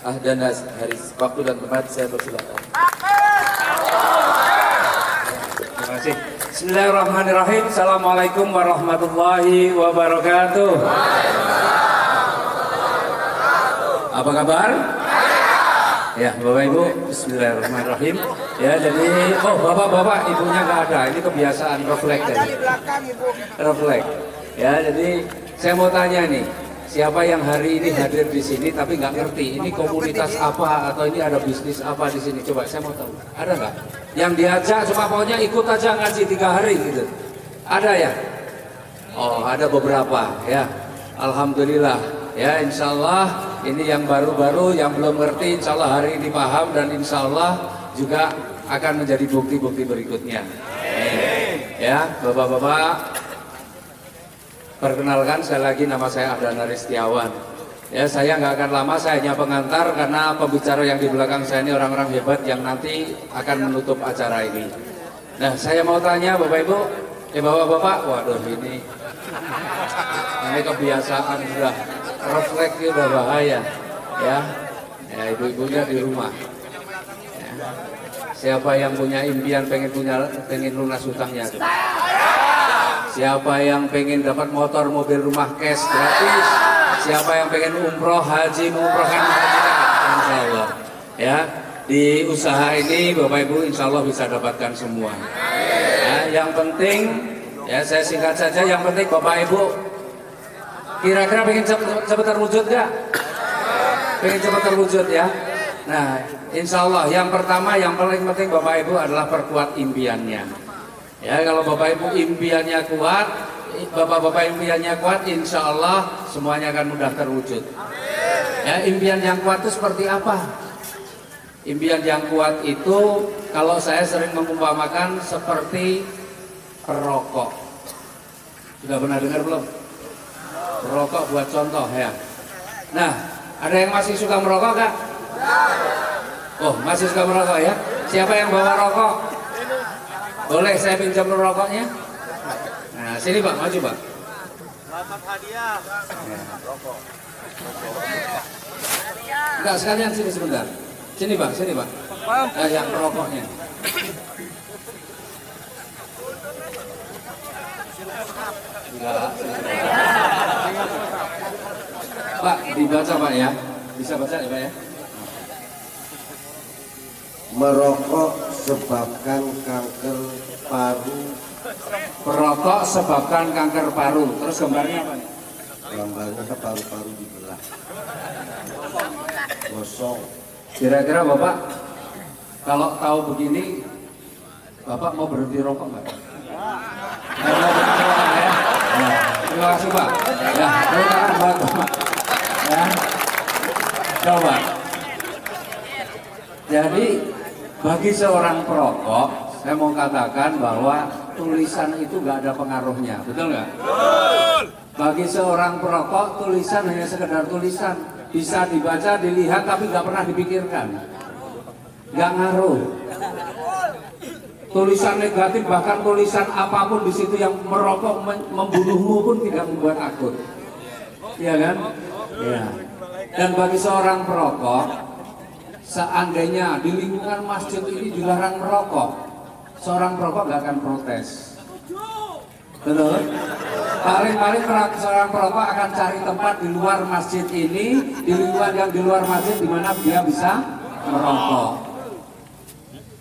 Ahdanas Haris. Waktu dan tempat saya persilakan. Terima kasih. Bismillahirrahmanirrahim. Assalamualaikum warahmatullahi wabarakatuh. Apa kabar? Ya, Bapak Ibu, bismillahirrahmanirrahim. Ya, jadi, bapak-bapak, ibunya nggak ada. Ini kebiasaan refleks. Refleks. Ya, jadi saya mau tanya nih, siapa yang hari ini hadir di sini tapi nggak ngerti ini komunitas apa atau ini ada bisnis apa di sini? Coba saya mau tahu. Ada nggak? Yang diajak cuma pokoknya ikut aja ngaji 3 hari gitu. Ada ya? Oh, ada beberapa ya. Alhamdulillah. Ya, insya Allah ini yang baru-baru yang belum ngerti, insya Allah hari ini paham dan insya Allah juga akan menjadi bukti-bukti berikutnya. Ya, bapak-bapak, perkenalkan sekali lagi nama saya Ahdan Aristiawan. Ya, saya nggak akan lama, saya hanya pengantar karena pembicara yang di belakang saya ini orang-orang hebat yang nanti akan menutup acara ini. Nah, saya mau tanya Bapak Ibu, bapak-bapak, waduh ini kebiasaan sudah refleks udah bahaya, ya ibu-ibunya di rumah. Ya. Siapa yang punya impian pengen lunas hutangnya? Siapa yang pengen dapat motor, mobil, rumah cash gratis? Siapa yang pengen umroh, haji, menumrohkan haji? Insya Allah. Ya, di usaha ini Bapak Ibu insya Allah bisa dapatkan semua. Ya, yang penting, ya saya singkat saja, yang penting Bapak Ibu kira-kira pengen cepat terwujud gak? Pengen cepat terwujud ya? Nah, insya Allah yang pertama yang paling penting Bapak Ibu adalah perkuat impiannya. Ya, kalau Bapak Ibu impiannya kuat, Bapak-bapak impiannya kuat, insya Allah semuanya akan mudah terwujud. Ya, impian yang kuat itu seperti apa? Impian yang kuat itu kalau saya sering mengumpamakan seperti perokok. Sudah pernah dengar belum? Perokok buat contoh ya. Nah, ada yang masih suka merokok gak? Oh, masih suka merokok ya? Siapa yang bawa rokok? Boleh saya pinjam rokoknya? Nah, sini Pak, maju Pak. Selamat hadiah. Rokok. Enggak, sekalian sini sebentar. Sini Pak, sini Pak. Yang rokoknya. Enggak. Pak, dibaca Pak ya. Bisa baca ya Pak ya? Merokok sebabkan kanker paru. Perokok sebabkan kanker paru. Terus gambarnya apa nih? Gambarnya paru-paru dibelah. Gosong. Kira-kira Bapak kalau tahu begini, Bapak mau berhenti rokok nggak? Mau berhenti rokok ya? Nah, terima kasih Pak. Ya, silakan Bapak. Ya, coba. Jadi bagi seorang perokok, saya mau katakan bahwa tulisan itu nggak ada pengaruhnya, betul nggak? Betul. Bagi seorang perokok, tulisan hanya sekedar tulisan, bisa dibaca, dilihat, tapi nggak pernah dipikirkan, nggak ngaruh. Tulisan negatif, bahkan tulisan apapun di situ yang merokok membunuhmu pun tidak membuat takut, iya kan? Ya. Dan bagi seorang perokok, seandainya di lingkungan masjid ini dilarang merokok, seorang perokok nggak akan protes, betul? Paling-paling seorang perokok akan cari tempat di luar masjid ini, di lingkungan yang di luar masjid, di mana dia bisa merokok.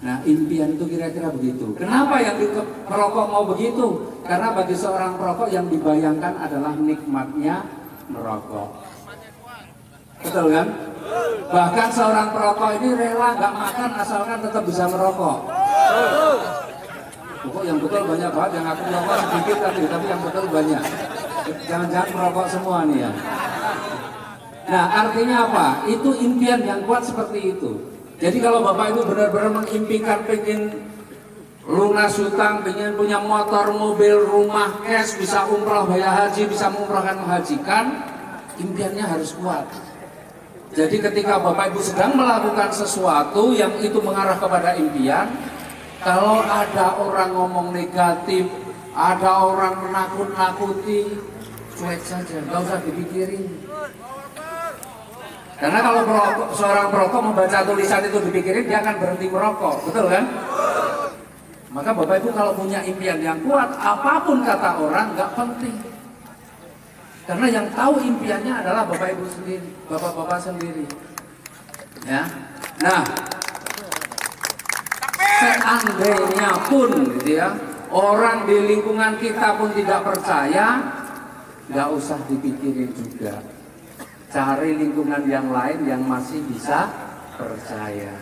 Nah, impian itu kira-kira begitu. Kenapa yang perokok mau begitu? Karena bagi seorang perokok yang dibayangkan adalah nikmatnya merokok, betul kan? Bahkan seorang perokok ini rela nggak makan asalkan tetap bisa merokok. Pokok yang betul banyak banget, yang aku merokok sedikit tapi yang betul banyak. Jangan-jangan merokok semua nih ya. Nah, artinya apa? Itu impian yang kuat seperti itu. Jadi kalau Bapak Ibu benar-benar mengimpikan pengen lunas hutang, pengen punya motor, mobil, rumah, cash, bisa umroh, bayar haji, bisa mengumrohkan, menghajikan, impiannya harus kuat. Jadi ketika Bapak Ibu sedang melakukan sesuatu yang itu mengarah kepada impian, kalau ada orang ngomong negatif, ada orang menakut-nakuti, cuek saja, nggak usah dipikirin. Karena kalau seorang perokok membaca tulisan itu dipikirin, dia akan berhenti merokok, betul kan? Maka Bapak Ibu kalau punya impian yang kuat, apapun kata orang nggak penting. Karena yang tahu impiannya adalah Bapak Ibu sendiri, Bapak-bapak sendiri. Ya. Nah, seandainya pun gitu ya, orang di lingkungan kita pun tidak percaya, nggak usah dipikirin juga. Cari lingkungan yang lain yang masih bisa percaya.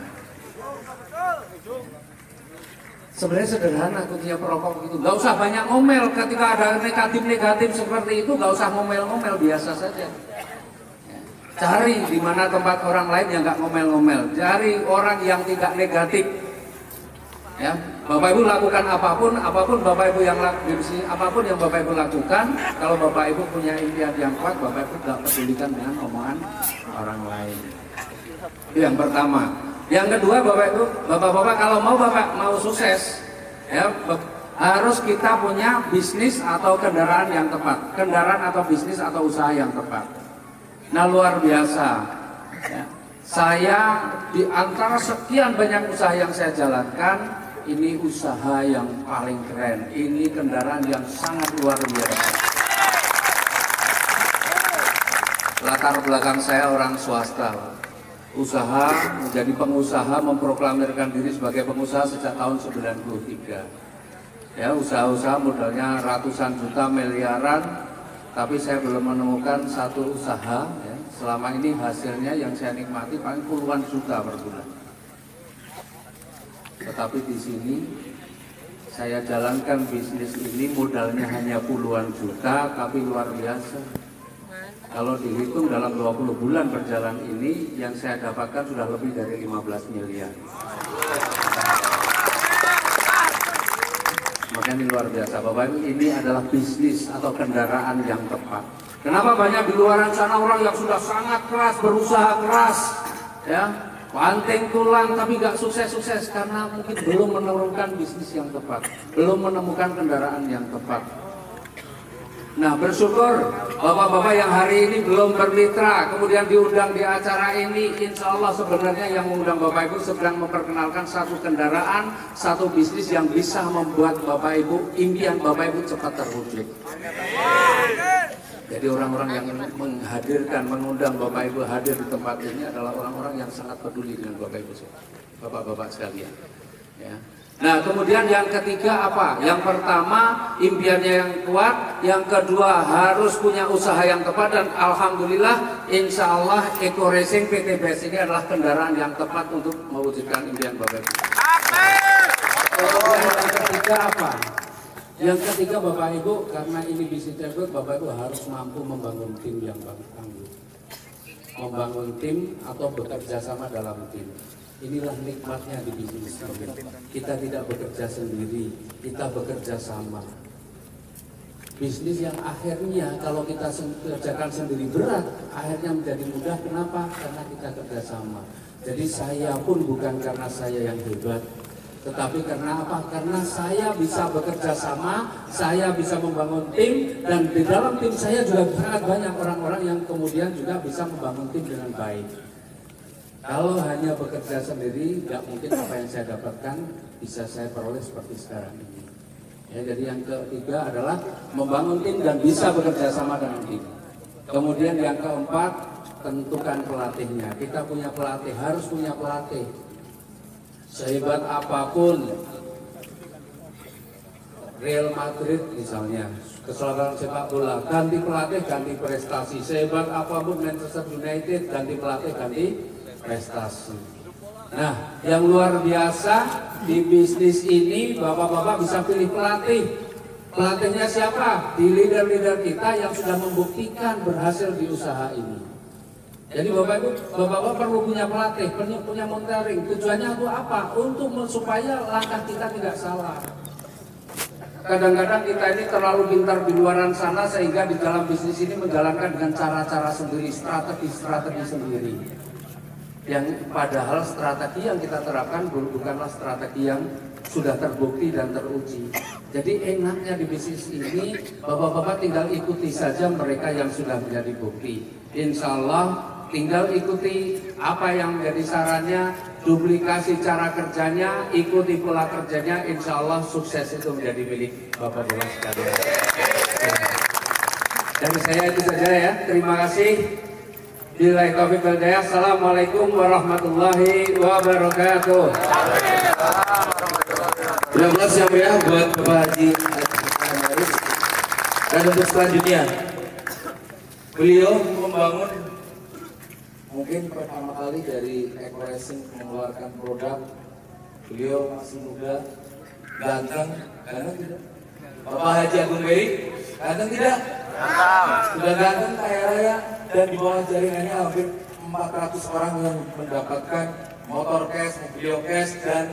Sebenarnya sederhana kuncinya perokok itu, nggak usah banyak ngomel. Ketika ada negatif seperti itu, nggak usah ngomel-ngomel, biasa saja. Cari di mana tempat orang lain yang nggak ngomel-ngomel. Cari orang yang tidak negatif. Ya, Bapak Ibu lakukan apapun Bapak Ibu yang apapun yang Bapak Ibu lakukan, kalau Bapak Ibu punya impian yang kuat, Bapak Ibu tidak pedulikan dengan omongan orang lain. Itu yang pertama. Yang kedua, Bapak-bapak kalau Bapak mau sukses, ya harus kita punya bisnis atau kendaraan yang tepat, kendaraan atau bisnis atau usaha yang tepat. Nah, luar biasa. Ya. Saya di antara sekian banyak usaha yang saya jalankan, ini usaha yang paling keren. Ini kendaraan yang sangat luar biasa. Latar belakang saya orang swasta. Usaha, menjadi pengusaha, memproklamirkan diri sebagai pengusaha sejak tahun 93. Ya, usaha-usaha modalnya ratusan juta, miliaran, tapi saya belum menemukan satu usaha. Ya, selama ini hasilnya yang saya nikmati paling puluhan juta per bulan. Tetapi di sini saya jalankan bisnis ini modalnya hanya puluhan juta, tapi luar biasa. Kalau dihitung dalam 20 bulan berjalan ini, yang saya dapatkan sudah lebih dari 15 miliar. Makanya ini luar biasa, Bapak Ibu, ini adalah bisnis atau kendaraan yang tepat. Kenapa banyak di luar sana orang yang sudah sangat keras, berusaha keras, ya, banting tulang tapi nggak sukses-sukses karena mungkin belum menemukan bisnis yang tepat, belum menemukan kendaraan yang tepat. Nah, bersyukur Bapak-bapak yang hari ini belum bermitra, kemudian diundang di acara ini, insya Allah sebenarnya yang mengundang Bapak Ibu sedang memperkenalkan satu kendaraan, satu bisnis yang bisa membuat Bapak Ibu, impian Bapak Ibu cepat terwujud. Jadi orang-orang yang menghadirkan, mengundang Bapak Ibu hadir di tempat ini adalah orang-orang yang sangat peduli dengan Bapak Ibu, Bapak-bapak sekalian. Ya. Nah, kemudian yang ketiga apa? Yang pertama impiannya yang kuat, yang kedua harus punya usaha yang tepat, dan alhamdulillah insya Allah Eco Racing PT BES ini adalah kendaraan yang tepat untuk mewujudkan impian Bapak Ibu. Yang ketiga apa? Yang ketiga Bapak Ibu, karena ini bisnis tersebut, Bapak Ibu harus mampu membangun tim yang tangguh, membangun tim atau bekerja sama dalam tim. Inilah nikmatnya di bisnis ini. Kita tidak bekerja sendiri, kita bekerja sama. Bisnis yang akhirnya kalau kita kerjakan sendiri berat, akhirnya menjadi mudah. Kenapa? Karena kita kerjasama. Jadi saya pun bukan karena saya yang hebat, tetapi karena apa? Karena saya bisa bekerja sama, saya bisa membangun tim, dan di dalam tim saya juga sangat banyak orang-orang yang kemudian juga bisa membangun tim dengan baik. Kalau hanya bekerja sendiri, nggak mungkin apa yang saya dapatkan bisa saya peroleh seperti sekarang ini. Ya, jadi yang ketiga adalah membangun tim dan bisa bekerja sama dengan tim. Kemudian yang keempat, tentukan pelatihnya. Kita punya pelatih, harus punya pelatih. Sehebat apapun Real Madrid misalnya, kesalahan sepak bola, ganti pelatih, ganti prestasi. Sehebat apapun Manchester United, ganti pelatih, ganti prestasi. Nah, yang luar biasa di bisnis ini, Bapak-bapak bisa pilih pelatih. Pelatihnya siapa? Di leader-leader kita yang sudah membuktikan berhasil di usaha ini. Jadi Bapak-bapak perlu punya pelatih, punya mentoring. Tujuannya untuk apa? Untuk supaya langkah kita tidak salah. Kadang-kadang kita ini terlalu pintar di luaran sana sehingga di dalam bisnis ini menjalankan dengan cara-cara sendiri, strategi sendiri. Yang padahal strategi yang kita terapkan bukanlah strategi yang sudah terbukti dan teruji. Jadi enaknya di bisnis ini, Bapak-bapak tinggal ikuti saja mereka yang sudah menjadi bukti. Insya Allah tinggal ikuti apa yang menjadi sarannya, duplikasi cara kerjanya, ikuti pola kerjanya, insya Allah sukses itu menjadi milik Bapak-Bapak sekalian. Dari saya itu saja ya, terima kasih. Billahi taufiq wal hidayah. Assalamualaikum warahmatullahi wabarakatuh. Terima kasih yang mulia buat Bapak Haji Haris. Dan untuk selanjutnya, beliau membangun mungkin pertama kali dari Eko Racing mengeluarkan produk. Beliau masih muda, ganteng tidak? Bapak Haji Agung Beri, ganteng tidak? Sudah ganteng, kaya raya, dan di bawah jaringannya hampir 400 orang yang mendapatkan motor cash, mobil cash, dan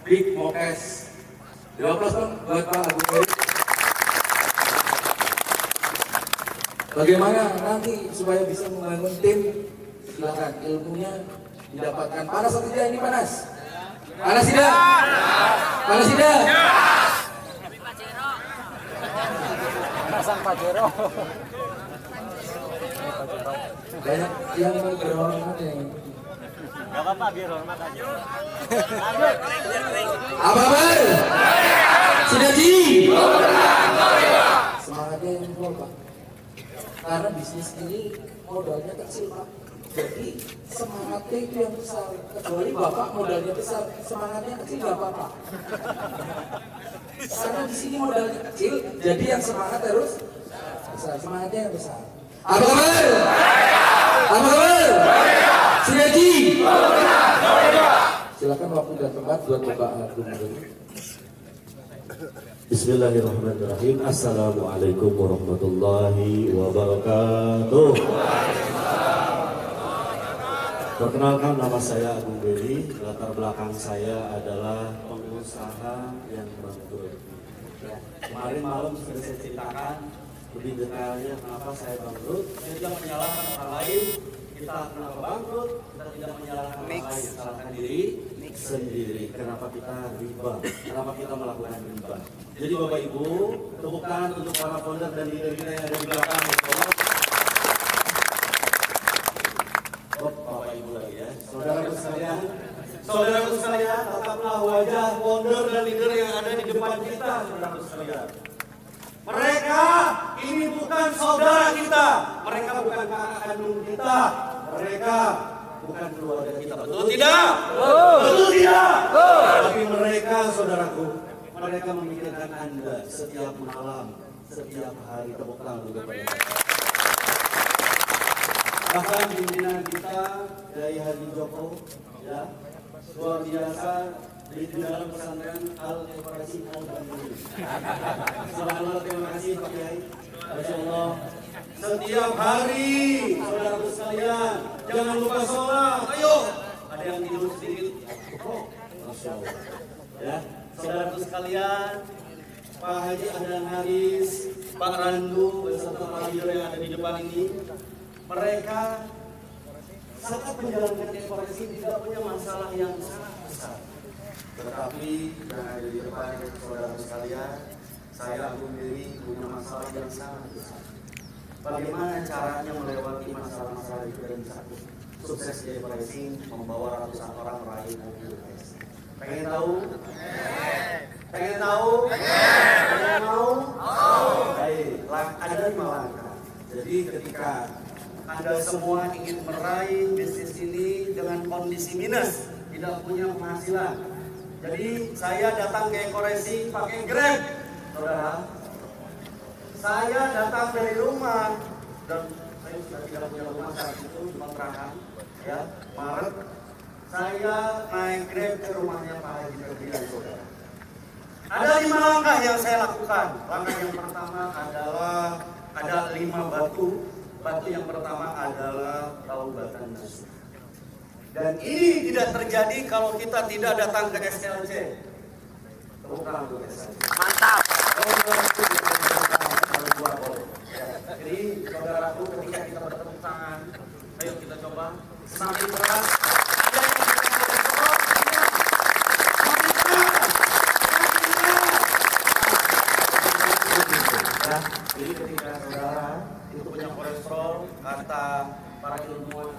big cash. 12 buat Pak Agung Beri. Bagaimana nanti supaya bisa membangun tim? Silakan, ilmunya didapatkan. Panas atau tidak ini panas? Panas tidak? Panas tidak? Pasang Pajero. Banyak yang mau berhormat ya. Gak apa-apa, biar hormat aja. Apa kabar? Sudah ji? Semangatnya yang kuat Pak. Karena bisnis ini modalnya kecil Pak. Jadi semangatnya itu yang besar. Kecuali Bapak modalnya besar, semangatnya kecil nggak apa-apa. Karena di sini modalnya kecil, jadi yang semangat harus besar. Semangatnya yang besar. Apa kabar? Apa kabar? Sudah ji? Silakan waktu dan tempat buat Bapak Agung Beri. Bismillahirrahmanirrahim. Assalamualaikum warahmatullahi wabarakatuh. Perkenalkan, nama saya Agung Beri. Latar belakang saya adalah pengusaha yang bangkrut. Ya, kemarin malam sudah saya ceritakan lebih detailnya kenapa saya bangkrut. Saya tidak menyalahkan orang lain. Kita kenapa bangkrut? Kita tidak menyalahkan orang lain. Salahkan diri sendiri. Kenapa kita riba? Kenapa kita melakukan riba? Jadi Bapak Ibu, tepuk tangan untuk para founder dan leader kita yang ada di belakang. Bapak Ibu lagi ya, saudara sekalian, tataplah wajah founder dan leader yang ada di depan kita, saudara sekalian. Mereka ini bukan saudara kita, mereka bukan kakak kandung kita, mereka bukan keluarga kita, betul tidak? Betul tidak? Tapi mereka, saudaraku, mereka memikirkan Anda setiap malam, setiap hari. Tepuk tangan untuk mereka. Bahkan pimpinan kita dari Haji Joko, ya, luar biasa di dalam pesantren Al-Ibrahim Al-Bandung. Selamat, terima kasih Pak Kiai. Masya Allah. Setiap hari, saudara sekalian, jangan lupa sholat. Ayo, ada yang tidur sedikit. Oh, Masya Allah. Ya, saudara sekalian, Pak Haji Ahlan Haris, Pak Randu, beserta para leader yang ada di depan ini, mereka saat menjalankan eksplorasi tidak punya masalah yang sangat besar. Tetapi yang ada di depan saudara sekalian, saya Agung Beri punya masalah yang sangat besar. Bagaimana caranya melewati masalah-masalah itu dan bisa sukses di eksplorasi, membawa ratusan orang meraih mobil tes. Pengen tahu? Pengen tahu? Pengen mau? Baik, ada 5 langkah. Jadi ketika Anda semua ingin meraih bisnis ini dengan kondisi minus, tidak punya penghasilan. Jadi saya datang ke Eko Racing pakai Grab, saudara. Saya datang dari rumah dan saya sudah tidak punya rumah saat itu, kontrakan, ya, Maret. Saya naik Grab ke rumahnya Pak Haji Ferdian, saudara. Ada 5 langkah yang saya lakukan. Langkah yang pertama adalah ada 5 batu. Batu yang pertama adalah taubatan nasuh. Dan ini tidak terjadi kalau kita tidak datang ke SLC. Tepuk tangan untuk SLC. Mantap. Jadi saudaraku, ketika kita bertepuk tangan, ayo kita coba semakin keras. Jadi ketika saudara itu punya kolesterol, kata para ilmuwan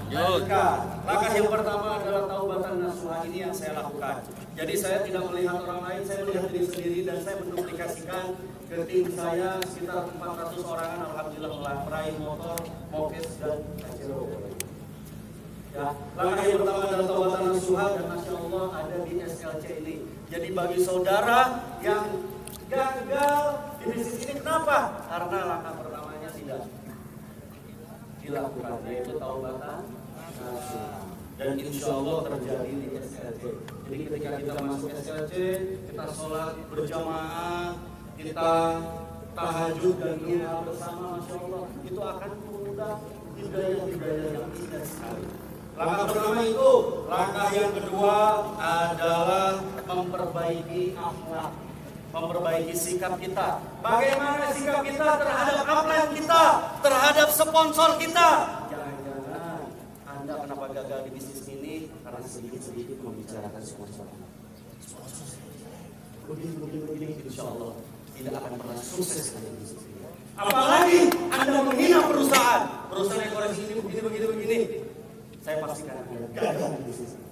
Langkah yang pertama adalah taubatan nasuha ini yang saya lakukan. Jadi saya tidak melihat orang lain, saya melihat diri sendiri dan saya menduplikasikan ke tim saya sekitar 400 orangan. Alhamdulillah meraih motor, mokes dan Pajero. Ya, langkah yang pertama adalah taubatan nasuha dan masya Allah ada di SLC ini. Jadi bagi saudara yang gagal di bisnis ini, kenapa? Karena langkah pertamanya tidak dilakukan, yaitu taubatan nasuha. Dan insya Allah terjadi di SLC. Jadi ketika kita masuk SLC, kita sholat berjamaah, kita tahajud dan doa bersama, masya Allah itu akan mengundang hidayah-hidayah yang indah sekali. Langkah pertama itu. Langkah yang kedua adalah memperbaiki akhlak, memperbaiki sikap kita. Bagaimana sikap kita terhadap upline kita, terhadap sponsor kita? Jangan-jangan Anda kenapa gagal di bisnis ini karena sedikit-sedikit membicarakan sponsor. Begini, insya Allah tidak akan pernah sukses di bisnis ini. Apalagi Anda menghina perusahaan yang koreksi ini begini. Saya pastikan Anda gagal di bisnis ini.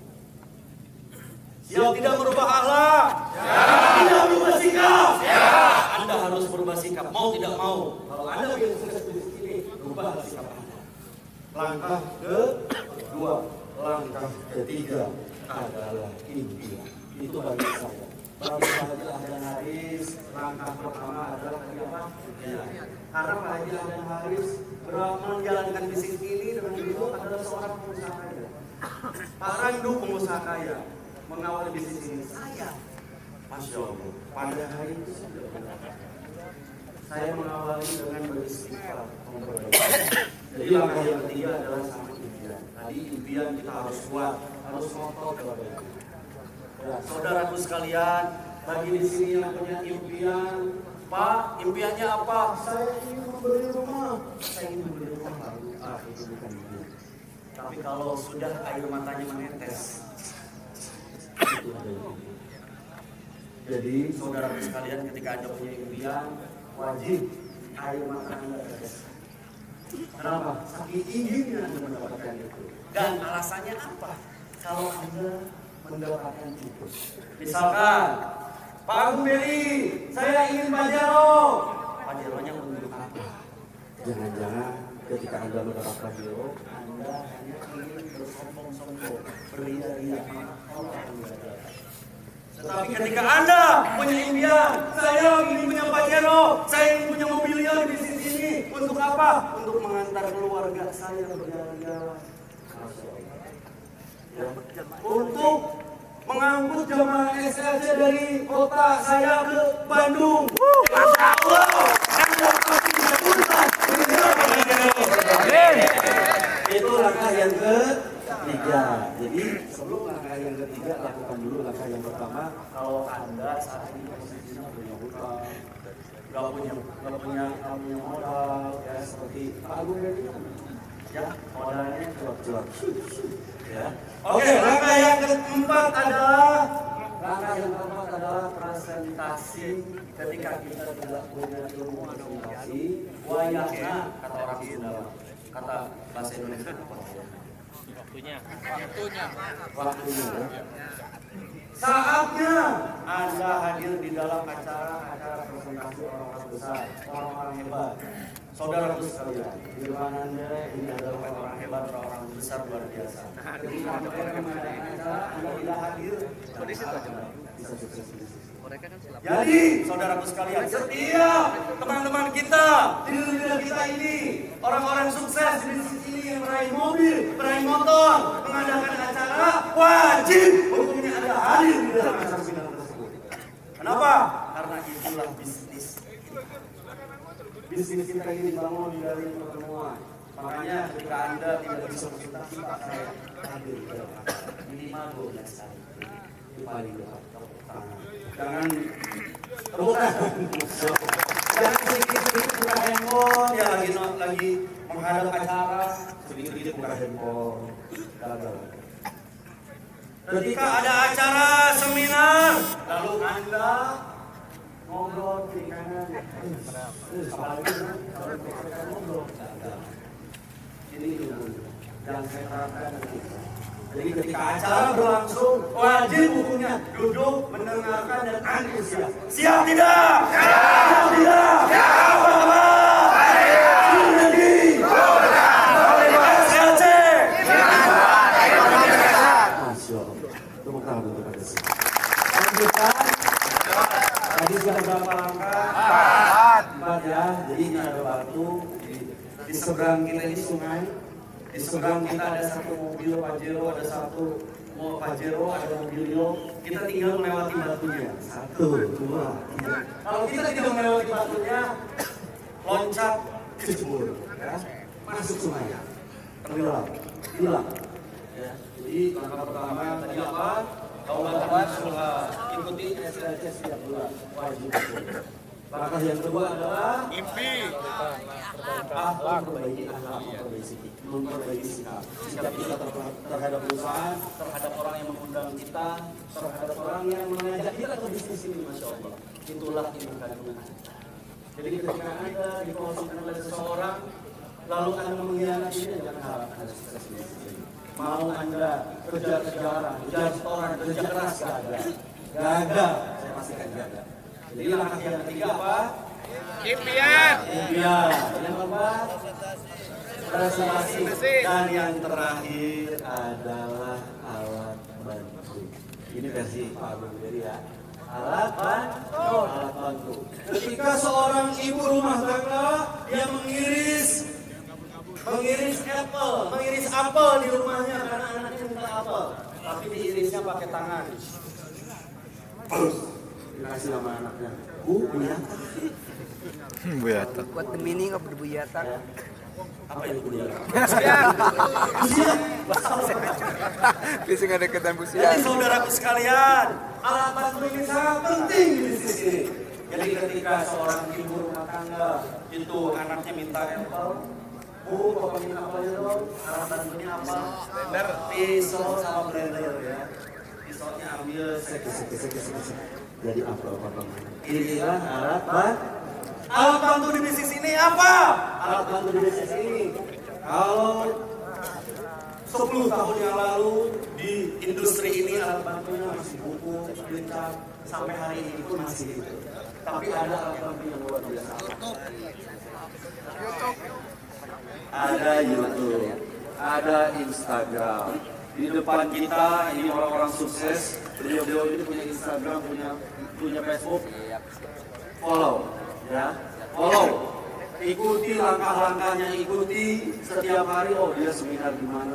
Siap tidak merubah akhlak? Tidak berubah sikap? Anda harus berubah sikap, mau tidak mau. Kalau Anda ingin sukses di bisnis ini, rubah sikap Anda. Langkah kedua, langkah ketiga adalah impian. Itu bagi saya. Bagi Pak Haji Ahdan Haris, langkah pertama adalah apa? Karena Pak Haji Ahdan Haris menjalankan bisnis ini dengan itu adalah seorang pengusaha kaya. Pak Randu pengusaha kaya mengawali bisnis ini. Saya, masya Allah, pada hari itu saya mengawali dengan beristighfar. Jadi langkah yang ketiga adalah sama impian. Tadi impian kita harus kuat, harus ngotot kepada itu. Ya, saudaraku sekalian, bagi di sini yang punya impian, Pak, impiannya apa? Saya ingin membeli rumah. Saya ingin membeli rumah baru. Itu bukan impian. Tapi kalau sudah air matanya menetes, itu ada impian. Jadi, saudaraku sekalian, ketika Anda punya impian, wajib air mata Anda tetes. Kenapa? Saking inginnya Anda mendapatkan itu. Dan alasannya apa? Kalau Anda mendapatkan itu, misalkan Pak Agung Beli, saya ingin Pajero. Pajeronya untuk apa? Jangan-jangan ketika Anda mendapat Pajero, Anda hanya ingin bersombong-sombong, beria-ria. Tetapi ketika Anda punya impian, saya ingin punya Pajero, saya ingin punya mobilio di sini, untuk apa? Untuk mengantar keluarga saya berjalan-jalan. Untuk mengangkut jemaah SLC dari kota saya ke Bandung. Masya Allah, Anda pasti bisa tuntas. Itu langkah yang ketiga. Jadi sebelum langkah yang ketiga, lakukan dulu langkah yang pertama. Kalau Anda saat ini posisinya punya hutang, nggak punya modal, ya seperti Pak Agung tadi, ya modalnya cuap-cuap. Ya. Oke, langkah yang keempat adalah presentasi. Ketika kita tidak punya ilmu presentasi, wayahna kata orang Sunda, kata bahasa Indonesia apa? Waktunya. Saatnya Anda hadir di dalam acara presentasi orang-orang besar, orang-orang hebat. Saudaraku sekalian, di ruangan Anda ini adalah orang hebat, orang besar luar biasa. Jadi Anda mengadakan acara, Anda tidak hadir, bisa sukses di sini. Jadi, saudaraku sekalian, setiap teman-teman kita, leader kita ini, orang-orang sukses di bisnis ini yang meraih mobil, meraih motor, mengadakan acara, wajib hukumnya ada hadir di dalam acara seminar tersebut. Kenapa? Karena itulah bisnis. Bisnis kita ini dibangun dari pertemuan. Makanya ketika Anda tidak bisa presentasi, Pak, saya hadir di dalam acara minimal 12 kali. Itu paling dekat. Jangan terbuka. Jangan sedikit-sedikit buka handphone. Ya lagi menghadap acara, sedikit-sedikit buka handphone. Ketika ada acara seminar, lalu Anda ngobrol kiri kanan. Apalagi kalau ngobrol. Ini dulu. yang saya terapkan nanti. Jadi ketika acara berlangsung, wajib hukumnya duduk, mendengarkan dan antusias. Siap tidak? Siap tidak? Siap Bapak? Ready? SLC? Masya Allah. Tepuk tangan untuk Anda semua. Lanjutkan. Tadi sudah berapa langkah? 4 ya. Jadi ini ada batu. Di seberang kita ini sungai. Di seberang kita ada satu mobil Pajero, ada satu Pajero, ada mobil Rio. Kita tinggal melewati batunya. 1, 2, 3. Kalau kita tidak melewati batunya, loncat kejebur, ya. Masuk sungai, tenggelam, hilang. Ya. Jadi langkah pertama tadi apa? Bapak sudah ikuti SLC setiap bulan, wajib. Langkah yang kedua adalah memperbaiki akhlak, memperbaiki sikap kita terhadap perusahaan, terhadap orang yang mengundang kita, terhadap orang yang mengajak kita ke bisnis ini, Masya Allah. Itulah ilmu kandungan. Jadi ketika Anda diposisikan oleh seseorang, lalu Anda mengkhianatinya, jangan harap Anda sukses di bisnis ini. Mau Anda kejar-kejaran, kejar orang, kerja keras, gagal, saya pastikan gagal. Jadi langkah yang ketiga apa? Impian. Yang keempat, prestasi. Dan yang terakhir adalah alat bantu. Ini versi Pak Agung jadi ya. Alat bantu. Ketika seorang ibu rumah tangga dia mengiris apel di rumahnya karena anaknya minta apel, tapi diirisnya pakai tangan. Dikasih nama anaknya, Buyata. Buyata. Buat Gemini nggak berbuyata. Apa itu Buyata? Bisa nggak deketan Jadi busian. saudaraku sekalian, alat bantu ini sangat penting di bisnis ini. Jadi ketika seorang ibu rumah tangga itu anaknya minta apel, Bu, bapak minta apel itu, alat bantunya apa? Blender, pisau sama blender ya. Pisaunya ambil sek. Jadi apa? Inilah alat bantu di bisnis ini apa? Alat bantu di bisnis ini. Kalau 10 tahun yang lalu di industri ini alat bantunya masih buku, lincah, sampai hari ini pun masih itu. Tapi ada alat bantu yang luar biasa. Ada YouTube, ada Instagram. Di depan kita ini orang-orang sukses. Beliau-beliau ini punya Instagram, punya Facebook. Follow, ya, follow. Ikuti langkah-langkahnya, ikuti setiap hari. Oh dia seminar di mana?